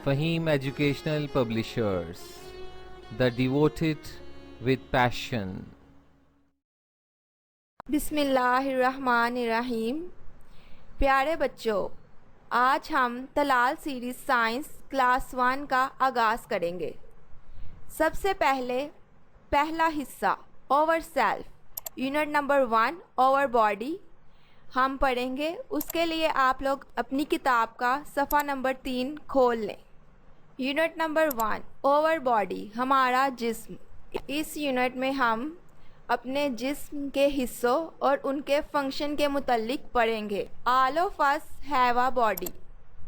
Fahim Educational Publishers, the devoted with passion. बिस्मिल्लाहिर्रहमानिर्रहीम। प्यारे बच्चों, आज हम तलाल सीरीज़ साइंस क्लास 1 का आगाज़ करेंगे। सबसे पहले पहला हिस्सा over self, unit number 1 over body हम पढ़ेंगे। उसके लिए आप लोग अपनी किताब का सफ़ा नंबर 3 खोल लें। यूनिट नंबर 1 ओवर बॉडी, हमारा जिस्म। इस यूनिट में हम अपने जिस्म के हिस्सों और उनके फंक्शन के मुतल्लिक पढ़ेंगे। All of us have a body,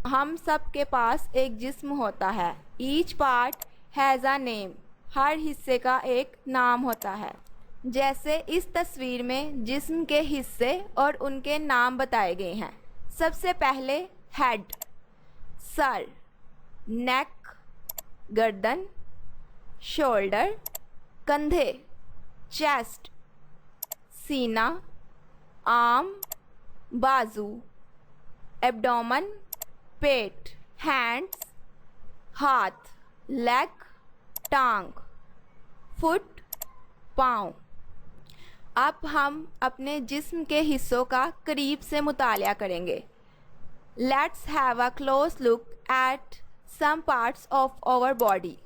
हम सब के पास एक जिस्म होता है। Each part has a name, हर हिस्से का एक नाम होता है। जैसे इस तस्वीर में जिस्म के हिस्से और उनके नाम बताए गए हैं। सबसे पहले हेड, सर, नेक, गर्दन, शोल्डर, कंधे, चेस्ट, सीना, आर्म, बाजू, एब्डोमेन, पेट, हैंड्स, हाथ, लेग, टांग, फुट, पाँव। अब हम अपने जिस्म के हिस्सों का करीब से मुतालिया करेंगे। Let's have a close look at some parts of our body.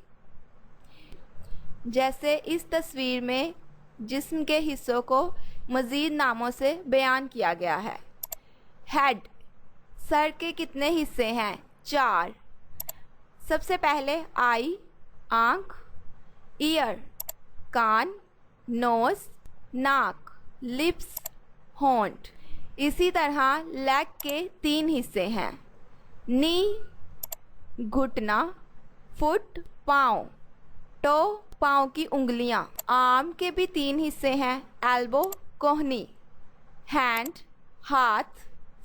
जैसे इस तस्वीर में जिस्म के हिस्सों को मज़ीद नामों से बयान किया गया है। हेड, सर के कितने हिस्से हैं? 4। सबसे पहले आई, आँख, ईयर, कान, नोज़, नाक, लिप्स, होंठ। इसी तरह लेग के 3 हिस्से हैं, नी, घुटना, फुट, पाँव, टो, पाँव की उंगलियां। आर्म के भी 3 हिस्से हैं, एल्बो, कोहनी, हैंड, हाथ,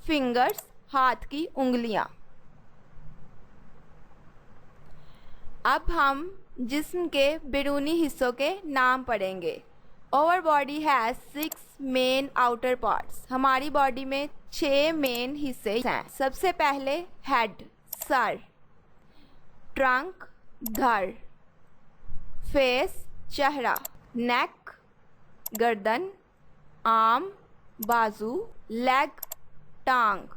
फिंगर्स, हाथ की उंगलियां। अब हम जिस्म के बैरूनी हिस्सों के नाम पढ़ेंगे। Our body has 6 main outer parts, हमारी बॉडी में 6 मेन हिस्से हैं। सबसे पहले हेड, सर, ट्रंक, धड़, फेस, चेहरा, नेक, गर्दन, आर्म, बाजू, लेग, टांग।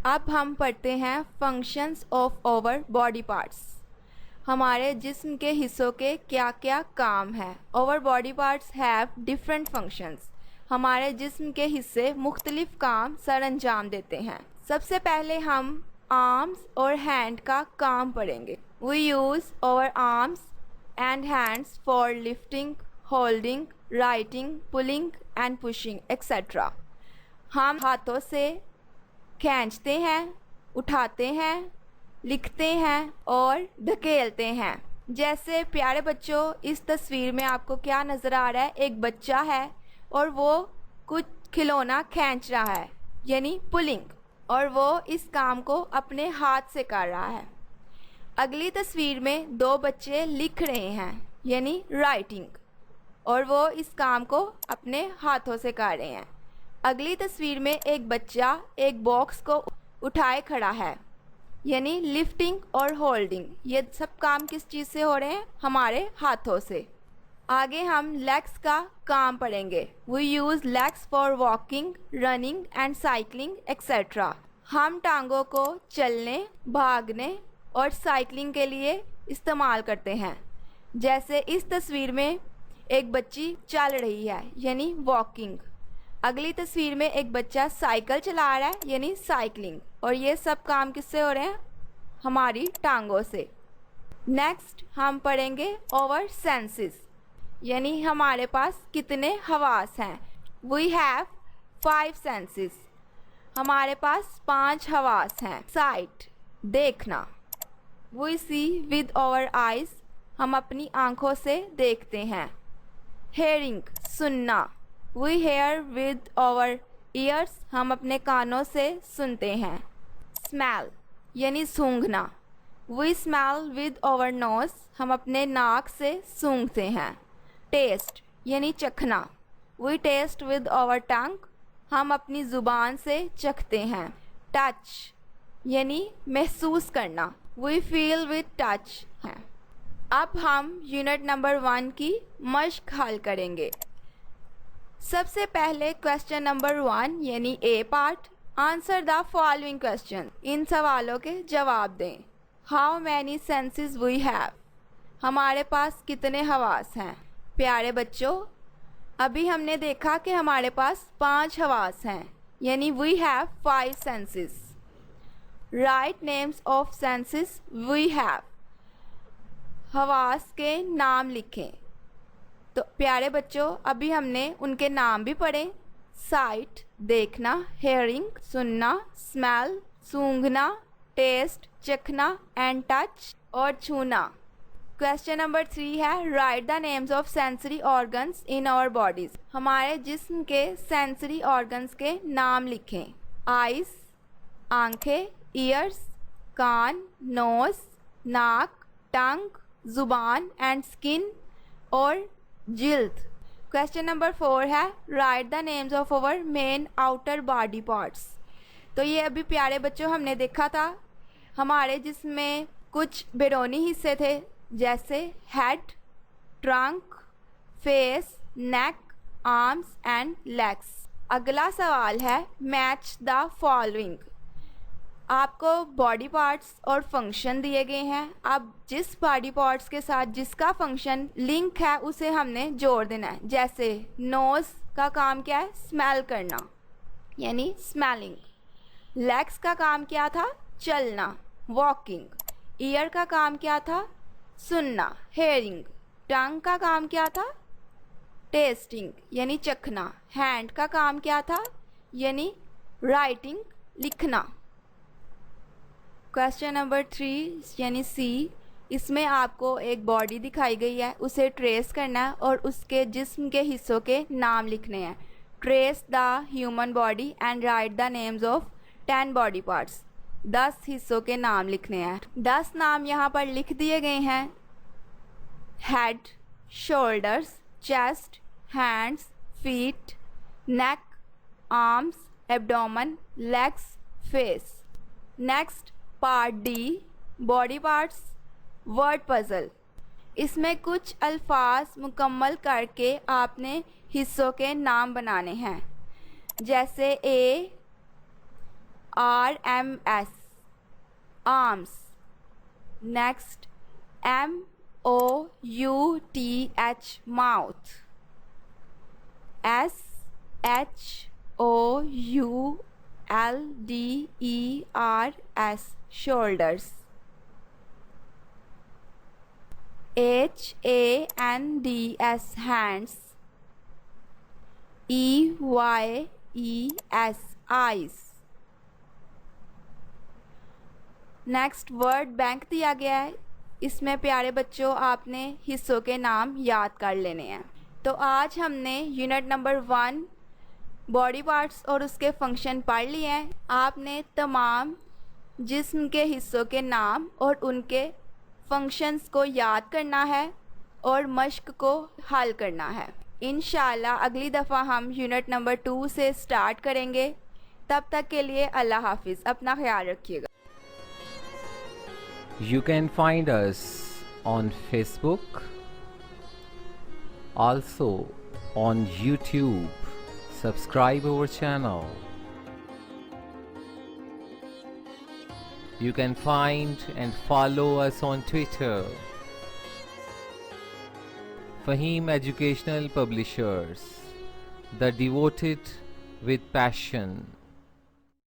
अब हम पढ़ते हैं functions of our body parts, हमारे जिस्म के हिस्सों के क्या क्या काम हैं। Our body parts have different functions, हमारे जिस्म के हिस्से मुख्तलिफ काम सर अंजाम देते हैं। सबसे पहले हम आर्म्स और हैंड का काम पढ़ेंगे। We use our arms and hands for lifting, holding, writing, pulling and pushing, etc. हम हाथों से खींचते हैं, उठाते हैं, लिखते हैं और धकेलते हैं। जैसे प्यारे बच्चों, इस तस्वीर में आपको क्या नज़र आ रहा है? एक बच्चा है और वो कुछ खिलौना खींच रहा है, यानी पुलिंग, और वो इस काम को अपने हाथ से कर रहा है। अगली तस्वीर में 2 बच्चे लिख रहे हैं, यानी राइटिंग, और वो इस काम को अपने हाथों से कर रहे हैं। अगली तस्वीर में एक बच्चा एक बॉक्स को उठाए खड़ा है, यानी लिफ्टिंग और होल्डिंग। ये सब काम किस चीज़ से हो रहे हैं? हमारे हाथों से। आगे हम लेग्स का काम पढ़ेंगे। We use legs for walking, running and cycling etcetera. हम टांगों को चलने, भागने और साइकिलिंग के लिए इस्तेमाल करते हैं। जैसे इस तस्वीर में एक बच्ची चल रही है, यानी वॉकिंग। अगली तस्वीर में एक बच्चा साइकिल चला रहा है, यानी साइकिलिंग। और ये सब काम किससे हो रहे हैं? हमारी टांगों से। नेक्स्ट हम पढ़ेंगे ओवर सेंसेस, यानी हमारे पास कितने हवास हैं। वी हैव 5 सेंसेस, हमारे पास 5 हवास हैं। साइट, देखना। We see with our eyes, हम अपनी आँखों से देखते हैं। Hearing, सुनना। We hear with our ears, हम अपने कानों से सुनते हैं। Smell, यानी सूंघना। We smell with our nose, हम अपने नाक से सूंघते हैं। Taste, यानी चखना। We taste with our tongue, हम अपनी ज़ुबान से चखते हैं। Touch, यानी महसूस करना। वी फील विद टच है। अब हम यूनिट नंबर 1 की मश्क हल करेंगे। सबसे पहले क्वेश्चन नंबर 1 यानी A part, answer the following question. इन सवालों के जवाब दें। How many senses we have, हमारे पास कितने हवास हैं। प्यारे बच्चों, अभी हमने देखा कि हमारे पास 5 हवास हैं, यानी we have 5 senses. Write names of senses we have, हवास के नाम लिखें। तो प्यारे बच्चों, अभी हमने उनके नाम भी पढ़े। साइट देखना, हेयरिंग सुनना, स्मेल सूंघना, टेस्ट चखना, एंड टच और छूना। क्वेश्चन नंबर 3 है write the names of sensory organs in our bodies, हमारे जिस्म के सेंसरी ऑर्गन्स के नाम लिखें। आइज आंखें, ईयर्स कान, नोज नाक, टंग जुबान एंड स्किन और जिल्द। क्वेश्चन नंबर 4 है write the names of our main outer body parts. तो ये अभी प्यारे बच्चों हमने देखा था, हमारे जिसमें कुछ बैरूनी हिस्से थे जैसे head, trunk, face, neck, arms and legs. अगला सवाल है मैच द फॉलोइंग। आपको बॉडी पार्ट्स और फंक्शन दिए गए हैं। अब जिस बॉडी पार्ट्स के साथ जिसका फंक्शन लिंक है उसे हमने जोड़ देना है। जैसे नोज़ का काम क्या है, स्मेल करना यानी स्मेलिंग। लेग्स का काम क्या था, चलना वॉकिंग। ईयर का काम क्या था, सुनना हेयरिंग। टंग का काम क्या था, टेस्टिंग यानी चखना। हैंड का काम क्या था, यानी राइटिंग लिखना। क्वेश्चन नंबर 3 यानी सी, इसमें आपको एक बॉडी दिखाई गई है, उसे ट्रेस करना है और उसके जिस्म के हिस्सों के नाम लिखने हैं। Trace the human body and right the names of 10 body parts, 10 हिस्सों के नाम लिखने हैं। 10 नाम यहाँ पर लिख दिए गए हैं। Head, shoulders, chest, hands, feet, neck, arms, abdomen, legs, face. Next part D, body parts word puzzle. इसमें कुछ अल्फाज मुकम्मल करके आपने हिस्सों के नाम बनाने हैं। जैसे ARMS arms, next MOUTH mouth, SHOULDERS shoulders, HANDS hands, EYES eyes। Next word bank दिया गया है, इसमें प्यारे बच्चों आपने हिस्सों के नाम याद कर लेने हैं। तो आज हमने यूनिट नंबर 1 बॉडी पार्ट्स और उसके फंक्शन पढ़ लिए हैं। आपने तमाम जिस्म के हिस्सों के नाम और उनके फंक्शंस को याद करना है और मश्क को हल करना है। इंशाल्लाह अगली दफ़ा हम यूनिट नंबर 2 से स्टार्ट करेंगे। तब तक के लिए अल्लाह हाफिज़, अपना ख्याल रखिएगा। You can find us on Facebook, also on YouTube. Subscribe our channel. You can find and follow us on Twitter. Fahim Educational Publishers, the devoted with passion.